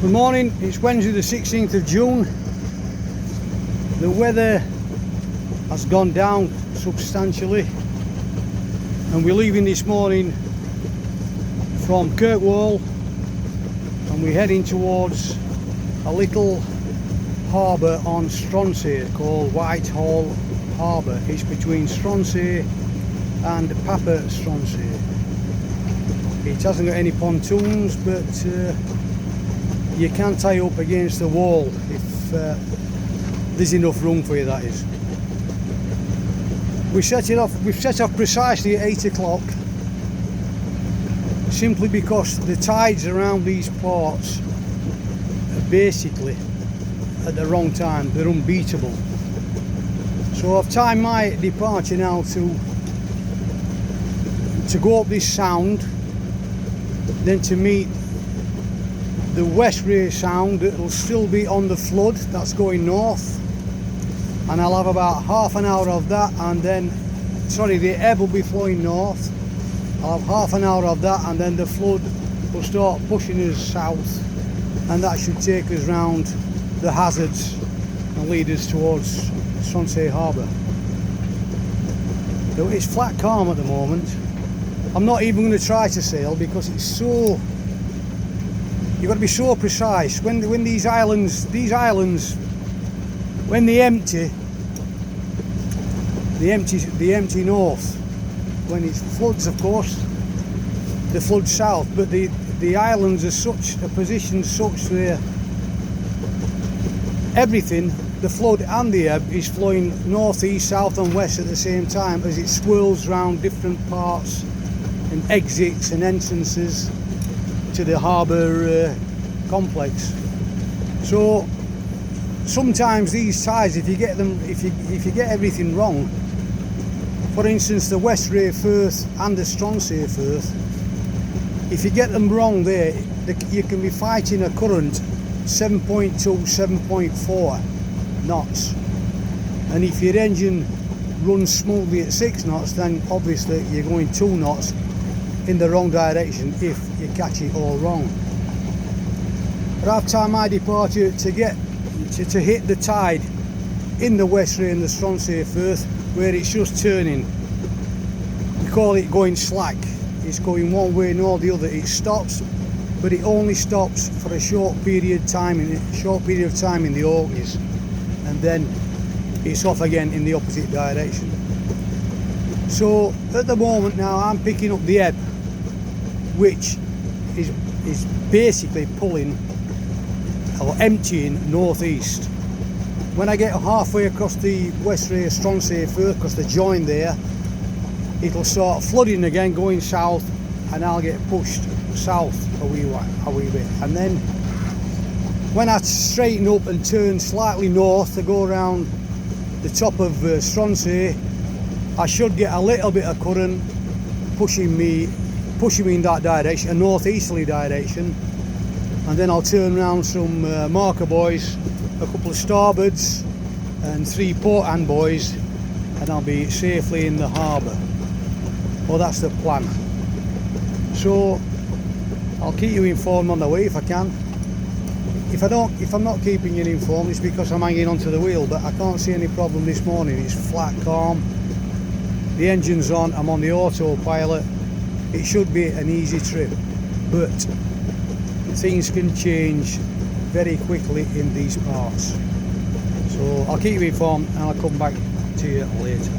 Good morning, it's Wednesday the 16th of June. The weather has gone down substantially and we're leaving this morning from Kirkwall and we're heading towards a little harbour on Stronsay called Whitehall Harbour. It's between Stronsay and Papa Stronsay. It hasn't got any pontoons, but you can tie up against the wall if there's enough room for you, that is. We've set off precisely at 8 o'clock simply because the tides around these ports are basically at the wrong time. They're unbeatable. So I've timed my departure now to go up this sound, then to meet the West Ray Sound. It'll still be on the flood, that's going north, and I'll have about half an hour of that, and then the ebb will be flowing north. I'll have half an hour of that, and then the flood will start pushing us south, and that should take us round the hazards and lead us towards Stronsay Harbour. So it's flat calm at the moment. I'm not even going to try to sail because it's so, you've got to be so precise. When these islands, when they empty north. When it floods, of course, they flood south. But the islands are positioned such where everything, the flood and the ebb, is flowing north, east, south and west at the same time as it swirls around different parts and exits and entrances to the harbour complex. So sometimes these tides, if you get everything wrong, for instance the West Ray Firth and the Stronsay Firth, if you get them wrong there, you can be fighting a current 7.2, 7.4 knots, and if your engine runs smoothly at 6 knots, then obviously you're going 2 knots in the wrong direction if you catch it all wrong. But I've timed my departure to hit the tide in the West Ray and the Stronsay Firth, where it's just turning. We call it going slack. It's going one way nor the other. It stops, but it only stops for a short period of time in the Orkneys, and then it's off again in the opposite direction. So at the moment now I'm picking up the ebb, which is basically pulling or emptying northeast. When I get halfway across the West Ray Stronsay Firth, because they join there, it'll start flooding again going south, and I'll get pushed south a wee bit. And then when I straighten up and turn slightly north to go around the top of Stronsay, I should get a little bit of current pushing me in that direction, a northeasterly direction, and then I'll turn around some marker buoys, a couple of starboards and 3 port hand buoys, and I'll be safely in the harbour. Well, that's the plan. So I'll keep you informed on the way if I can. If I'm not keeping you informed, it's because I'm hanging onto the wheel, but I can't see any problem this morning. It's flat calm, the engine's on, I'm on the autopilot. It should be an easy trip, but things can change very quickly in these parts. So I'll keep you informed and I'll come back to you later.